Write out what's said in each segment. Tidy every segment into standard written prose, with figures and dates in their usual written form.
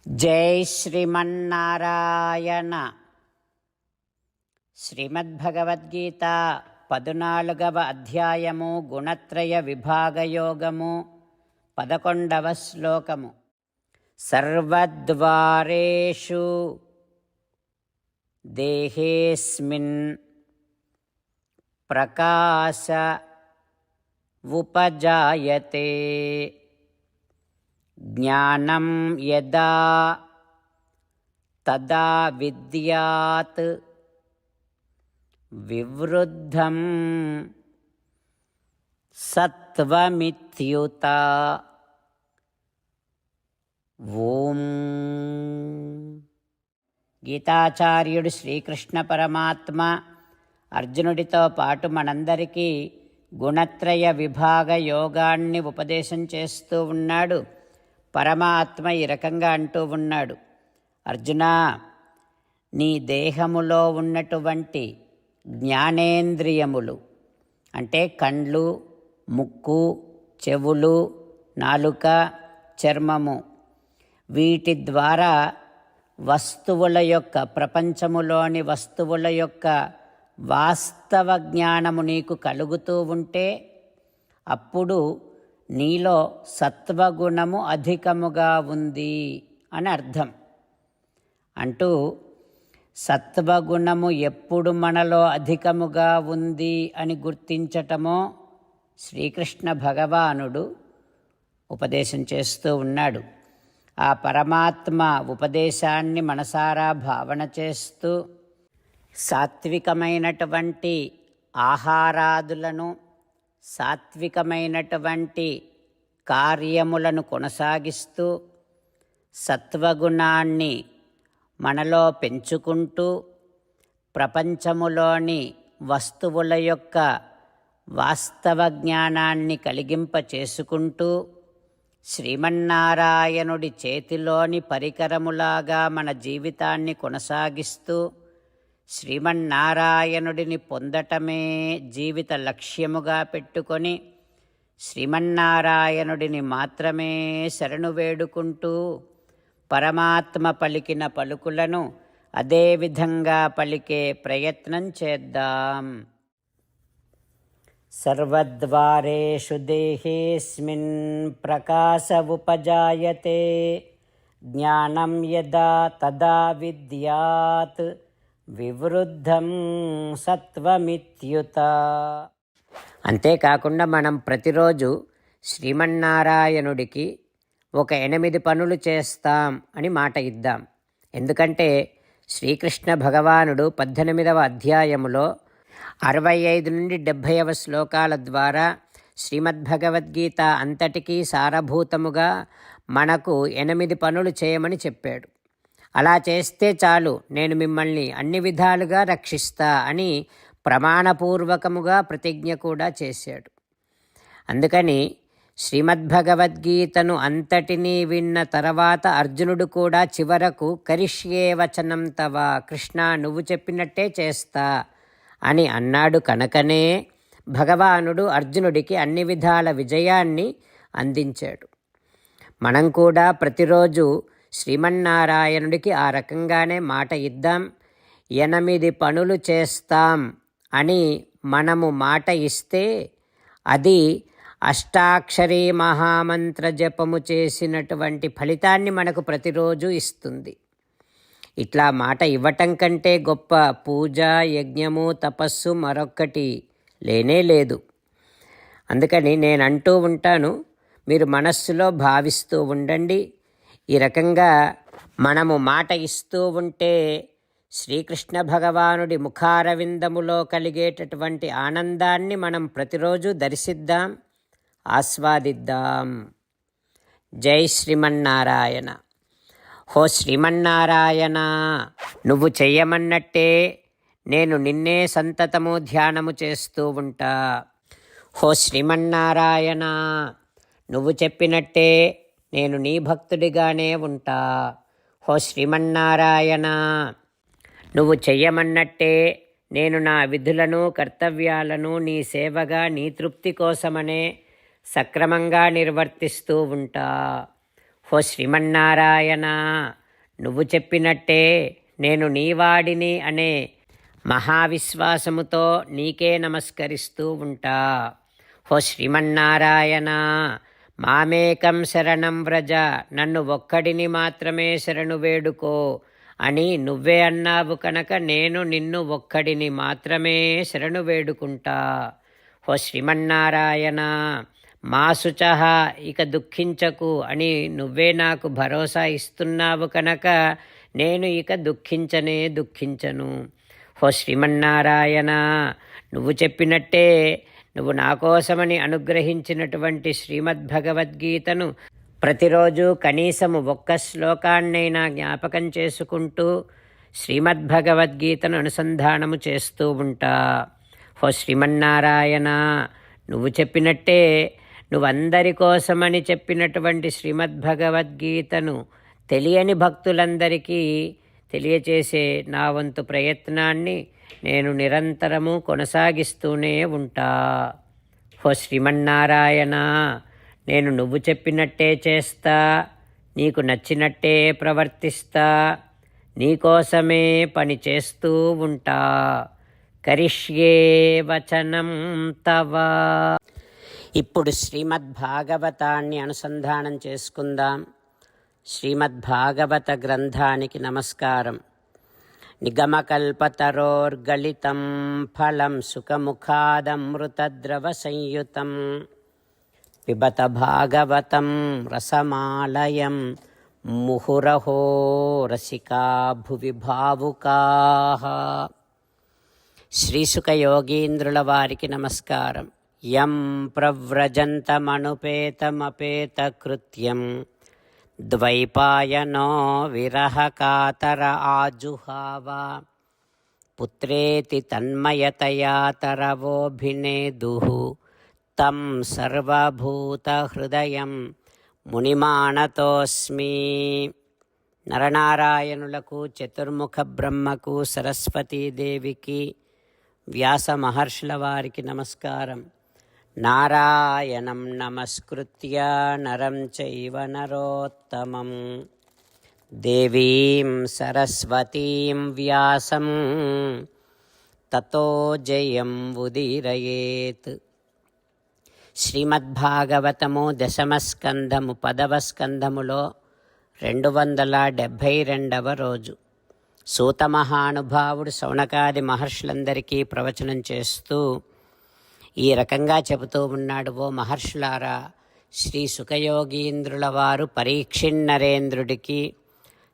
జై శ్రీమన్నారాయణ. శ్రీమద్భగవద్గీత 14వ అధ్యాయము గుణత్రయ విభాగయోగము 11వ శ్లోకము. సర్వద్వారేషు దేహేస్మిన్ ప్రకాశ ఉపజాయతే జ్ఞానం యదా తదా విద్యాత్ వివృద్ధం సత్వమిత్యుత. ఓం. గీతాచార్యుడు శ్రీకృష్ణ పరమాత్మ అర్జునుడితో పాటు మనందరికీ గుణత్రయ విభాగ యోగాన్ని ఉపదేశం చేస్తూ ఉన్నాడు. పరమాత్మ ఈ రకంగా అంటూ ఉన్నాడు, అర్జునా, నీ దేహములో ఉన్నటువంటి జ్ఞానేంద్రియములు అంటే కండ్లు, ముక్కు, చెవులు, నాలుక, చర్మము, వీటి ద్వారా వస్తువుల యొక్క ప్రపంచములోని వస్తువుల యొక్క వాస్తవ జ్ఞానము నీకు కలుగుతూ ఉంటే అప్పుడు నీలో సత్వగుణము అధికముగా ఉంది అని అర్థం. అంటూ సత్వగుణము ఎప్పుడు మనలో అధికముగా ఉంది అని గుర్తించటమో శ్రీకృష్ణ భగవానుడు ఉపదేశం చేస్తూ ఉన్నాడు. ఆ పరమాత్మ ఉపదేశాన్ని మనసారా భావన చేస్తూ సాత్వికమైనటువంటి ఆహారాదులను, సాత్వికమైనటువంటి కార్యములను కొనసాగిస్తూ సత్వగుణాన్ని మనలో పెంచుకుంటూ ప్రపంచములోని వస్తువుల యొక్క వాస్తవ జ్ఞానాన్ని కలిగింప చేసుకుంటూ శ్రీమన్నారాయణుడి చేతిలోని పరికరములాగా మన జీవితాన్ని కొనసాగిస్తూ శ్రీమన్నారాయణుడిని పొందటమే జీవిత లక్ష్యముగా పెట్టుకొని శ్రీమన్నారాయణుడిని మాత్రమే శరణు వేడుకుంటూ పరమాత్మ పలికిన పలుకులను అదేవిధంగా పలికే ప్రయత్నం చేద్దాం. సర్వద్వారేషు దేహేస్మిన్ ప్రకాశ ఉపజాయతే జ్ఞానం యదా తదా విద్యాత్ వివృద్ధం సత్వమిత్యుత. అంతేకాకుండా మనం ప్రతిరోజు శ్రీమన్నారాయణుడికి ఒక 8 పనులు చేస్తాం అని మాట ఇద్దాం. ఎందుకంటే శ్రీకృష్ణ భగవానుడు 18వ అధ్యాయములో 65 నుండి 70వ శ్లోకాల ద్వారా శ్రీమద్భగవద్గీత అంతటికీ సారభూతముగా మనకు 8 పనులు చేయమని చెప్పాడు. అలా చేస్తే చాలు, నేను మిమ్మల్ని అన్ని విధాలుగా రక్షిస్తా అని ప్రమాణపూర్వకముగా ప్రతిజ్ఞ కూడా చేశాడు. అందుకని శ్రీమద్భగవద్గీతను అంతటినీ విన్న తర్వాత అర్జునుడు కూడా చివరకు కరిష్యే వచనం తవ, కృష్ణ నువ్వు చెప్పినట్టే చేస్తా అని అన్నాడు. కనుకనే భగవానుడు అర్జునుడికి అన్ని విధాల విజయాన్ని అందించాడు. మనం కూడా ప్రతిరోజు శ్రీమన్నారాయణుడికి ఆ రకంగానే మాట ఇద్దాం. 8 పనులు చేస్తాం అని మనము మాట ఇస్తే అది అష్టాక్షరీ మహామంత్ర జపము చేసినటువంటి ఫలితాన్ని మనకు ప్రతిరోజు ఇస్తుంది. ఇట్లా మాట ఇవ్వటం కంటే గొప్ప పూజ, యజ్ఞము, తపస్సు మరొక్కటి లేనే లేదు. అందుకని నేను అంటూ ఉంటాను, మీరు మనస్సులో భావిస్తూ ఉండండి. ఈ రకంగా మనము మాట ఇస్తూ ఉంటే శ్రీకృష్ణ భగవానుడి ముఖారవిందములో కలిగేటటువంటి ఆనందాన్ని మనం ప్రతిరోజు దర్శిద్దాం, ఆస్వాదిద్దాం. జై శ్రీమన్నారాయణ. హో శ్రీమన్నారాయణ, నువ్వు చెయ్యమన్నట్టే నేను నిన్నే సంతతము ధ్యానము చేస్తూ ఉంటా. హో శ్రీమన్నారాయణ, నువ్వు చెప్పినట్టే నేను నీ భక్తుడిగానే ఉంటా. హో శ్రీమన్నారాయణ, నువ్వు చెయ్యమన్నట్టే నేను నా విధులను, కర్తవ్యాలను నీ సేవగా, నీ తృప్తి కోసమనే సక్రమంగా నిర్వర్తిస్తూ ఉంటా. ఓ శ్రీమన్నారాయణ, నువ్వు చెప్పినట్టే నేను నీవాడిని అనే మహావిశ్వాసముతో నీకే నమస్కరిస్తూ ఉంటా. ఓ శ్రీమన్నారాయణ, మామేకం శరణం వ్రజ, నన్ను ఒక్కడిని మాత్రమే శరణు వేడుకో అని నువ్వే అన్నావు కనుక నేను నిన్ను ఒక్కడిని మాత్రమే శరణు వేడుకుంటా. ఓ శ్రీమన్నారాయణ, మా శుచః, ఇక దుఃఖించకు అని నువ్వే నాకు భరోసా ఇస్తున్నావు కనుక నేను ఇక దుఃఖించను. ఓ శ్రీమన్నారాయణ, నువ్వు చెప్పినట్టే నువ్వు నా కోసమని అనుగ్రహించినటువంటి శ్రీమద్భగవద్గీతను ప్రతిరోజు కనీసము ఒక్క శ్లోకాన్నైనా జ్ఞాపకం చేసుకుంటూ శ్రీమద్భగవద్గీతను అనుసంధానము చేస్తూ ఉంటా. ఓ శ్రీమన్నారాయణ, నువ్వు చెప్పినట్టే నువ్వందరి కోసమని చెప్పినటువంటి శ్రీమద్భగవద్గీతను తెలియని భక్తులందరికీ తెలియచేసే నా వంతు ప్రయత్నాన్ని నేను నిరంతరము కొనసాగిస్తూనే ఉంటా. ఓ శ్రీమన్నారాయణ, నేను నువ్వు చెప్పినట్టే చేస్తా, నీకు నచ్చినట్టే ప్రవర్తిస్తా, నీకోసమే పని చేస్తూ ఉంటా. కరిష్యే వచనం తవ. ఇప్పుడు శ్రీమద్భాగవతాన్ని అనుసంధానం చేసుకుందాం. శ్రీమద్భాగవత గ్రంథానికి నమస్కారం. నిగమకల్పతరోర్గళితం ఫలం సుఖముఖాదమృతద్రవ సంయుతం పిబత భాగవతం రసమాలయం ముహురహో రసికా భువి భావుకాః. శ్రీసుఖ యోగీంద్రుల వారికి నమస్కారం. యం ప్రవ్రజంతమనుపేతమపేతకృత్యం ద్వైపాయనో విరహకాతర ఆజుహావ పుత్రేతి తన్మయతయా తరవోభినేదుః తం సర్వభూతహృదయం మునిమానతోస్మి. నరనారాయణులకు, చతుర్ముఖ బ్రహ్మకు, సరస్వతీదేవికి, వ్యాస మహర్షుల వారికి నమస్కారం. నారాయణం నమస్కృత్య నరం చైవ నరోత్తమం దేవీం సరస్వతీం వ్యాసం తతో జయం ఉదీరయేత్. శ్రీమద్భాగవతము దశమస్కంధము 10వ స్కంధములో 272వ రోజు. సూతమహానుభావుడు శౌనకాది మహర్షులందరికీ ప్రవచనం చేస్తూ ఈ రకంగా చెబుతూ ఉన్నాడు. ఓ మహర్షులారా, శ్రీ సుఖయోగీంద్రుల వారు పరీక్షిన్నరేంద్రుడికి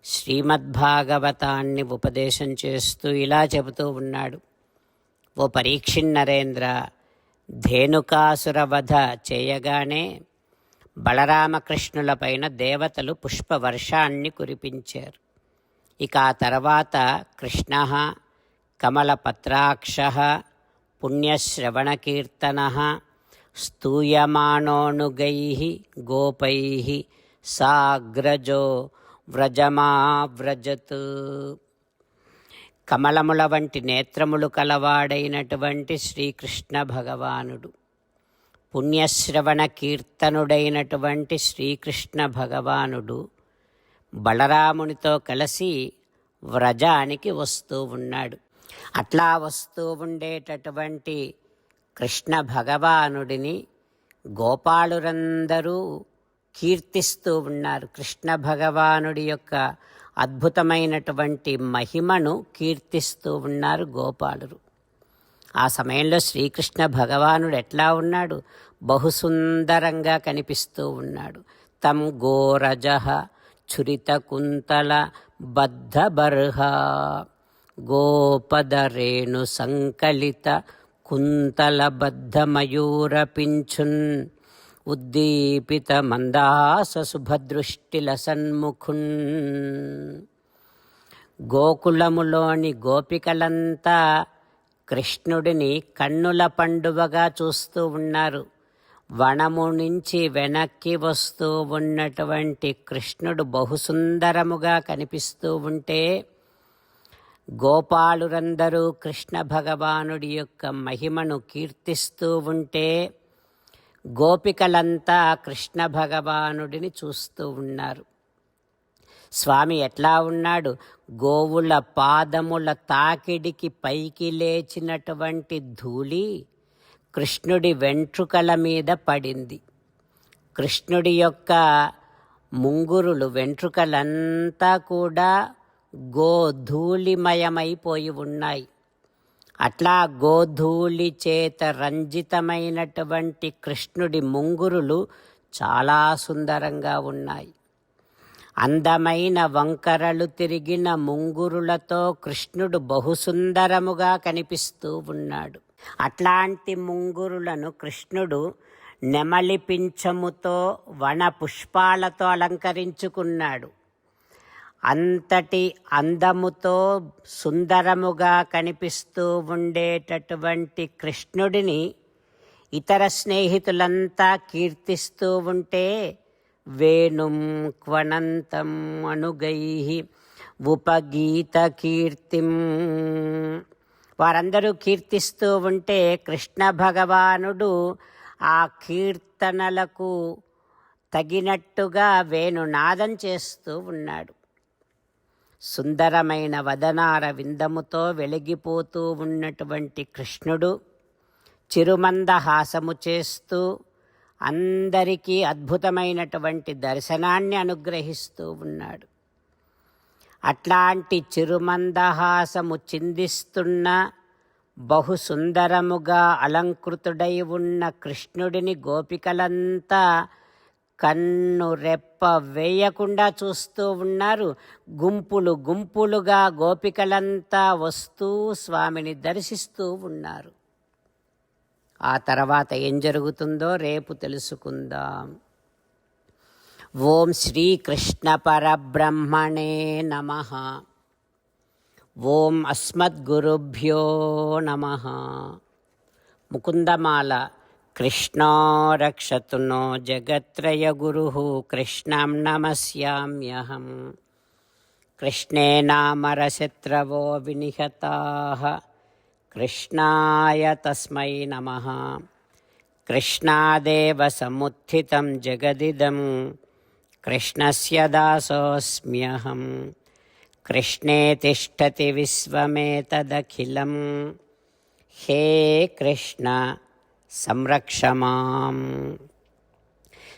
శ్రీమద్భాగవతాన్ని ఉపదేశం చేస్తూ ఇలా చెబుతూ ఉన్నాడు. ఓ పరీక్షిన్నరేంద్ర, ధేనుకాసుర వధ చేయగానే బలరామకృష్ణులపైన దేవతలు పుష్పవర్షాన్ని కురిపించారు. ఇక ఆ తర్వాత కృష్ణ కమలపత్రాక్ష పుణ్యశ్రవణకీర్తన స్తూయమానోనుగైః గోపైః సాగ్రజో వ్రజమావ్రజత్. కమలముల వంటి నేత్రములు కలవాడైనటువంటి శ్రీకృష్ణ భగవానుడు, పుణ్యశ్రవణ కీర్తనుడైనటువంటి శ్రీకృష్ణ భగవానుడు బలరామునితో కలిసి వ్రజానికి వస్తూ ఉన్నాడు. అట్లా వస్తూ ఉండేటటువంటి కృష్ణ భగవానుడిని గోపాలురందరూ కీర్తిస్తూ ఉన్నారు. కృష్ణ భగవానుడి యొక్క అద్భుతమైనటువంటి మహిమను కీర్తిస్తూ ఉన్నారు గోపాలురు. ఆ సమయంలో శ్రీకృష్ణ భగవానుడు ఎట్లా ఉన్నాడు? బహుసుందరంగా కనిపిస్తూ ఉన్నాడు. తం గోరజః ఛురిత కుంతల బద్ధబర్హ గోపదరేణు సంకలిత కుంతల బద్ధమయూరపించున్ ఉద్దీపిత మందాస శుభదృష్టిల సన్ముఖున్. గోకులములోని గోపికలంతా కృష్ణుడిని కన్నుల పండువగా చూస్తూ ఉన్నారు. వనము నుంచి వెనక్కి వస్తూ ఉన్నటువంటి కృష్ణుడు బహుసుందరముగా కనిపిస్తూ ఉంటే గోపాలురందరూ కృష్ణ భగవానుడి యొక్క మహిమను కీర్తిస్తూ ఉంటే గోపికలంతా కృష్ణ భగవానుడిని చూస్తూ ఉన్నారు. స్వామి ఎట్లా ఉన్నాడు? గోవుల పాదముల తాకిడికి పైకి లేచినటువంటి ధూళి కృష్ణుడి వెంట్రుకల మీద పడింది. కృష్ణుడి యొక్క ముంగురులు వెంట్రుకలంతా కూడా గోధూళిమయమైపోయి ఉన్నాయి. అట్లా గోధూళి చేత రంజితమైనటువంటి కృష్ణుడి ముంగురులు చాలా సుందరంగా ఉన్నాయి. అందమైన వంకరలు తిరిగిన ముంగురులతో కృష్ణుడు బహుసుందరముగా కనిపిస్తూ ఉన్నాడు. అట్లాంటి ముంగురులను కృష్ణుడు నెమలి పింఛముతో వన పుష్పాలతో అలంకరించుకున్నాడు. అంతటి అందముతో సుందరముగా కనిపిస్తూ ఉండేటటువంటి కృష్ణుడిని ఇతర స్నేహితులంతా కీర్తిస్తూ ఉంటే వేణుం క్వనంతం అనుగైః ఉపగీత కీర్తిం, వారందరూ కీర్తిస్తూ ఉంటే కృష్ణ భగవానుడు ఆ కీర్తనలకు తగినట్టుగా వేణునాదం చేస్తూ ఉన్నాడు. సుందరమైన వదనార విందముతో వెలిగిపోతూ ఉన్నటువంటి కృష్ణుడు చిరుమందహాసము చేస్తూ అందరికీ అద్భుతమైనటువంటి దర్శనాన్ని అనుగ్రహిస్తూ ఉన్నాడు. అట్లాంటి చిరుమందహాసము చిందిస్తున్న బహు సుందరముగా అలంకృతుడై ఉన్న కృష్ణుడిని గోపికలంతా కన్ను రెప్ప వేయకుండా చూస్తూ ఉన్నారు. గుంపులు గుంపులుగా గోపికలంతా వస్తూ స్వామిని దర్శిస్తూ ఉన్నారు. ఆ తర్వాత ఏం జరుగుతుందో రేపు తెలుసుకుందాం. ఓం శ్రీకృష్ణ పరబ్రహ్మణే నమః. ఓం అస్మద్గురుభ్యో నమః. ముకుందమాల. కృష్ణో రక్షతు నో జగత్రయ గురుః కృష్ణం నమస్యామ్యహం. కృష్ణే నామరశత్రవో వినిహతాః కృష్ణాయ తస్మై నమః. కృష్ణాదేవ సముత్థితం జగదిదం కృష్ణస్య దాసోऽస్మ్యహం. కృష్ణే తిష్టతి విశ్వమేతదఖిలం. హే కృష్ణ సంరక్ష మాం.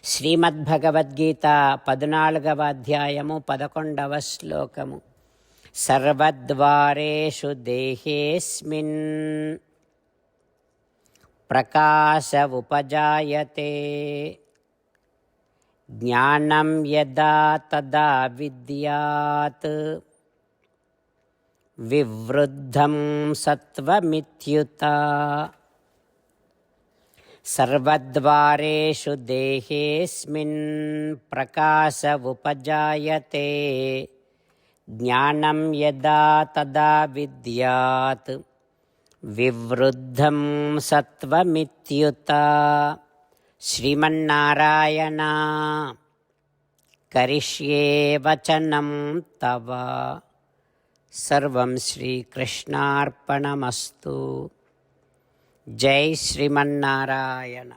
శ్రీమద్భగవద్గీత 14వ అధ్యాయము 11వ శ్లోకము. సర్వద్వారేషు దేహేస్మిన్ ప్రకాశ ఉపజాయతే జ్ఞానం యదా తదా విద్యాత్ వివృద్ధం సత్వమిత్యుత. సర్వద్వారేషు దేహేస్మిన్ ప్రకాశ ఉపజాయతే జ్ఞానం యదా తదా విద్యాత్ వివృద్ధం సత్వమిత్యుత. శ్రీమన్నారాయణ కరిష్యే వచనం తవ. సర్వం శ్రీకృష్ణార్పణమస్తు. జై శ్రీమన్నారాయణ.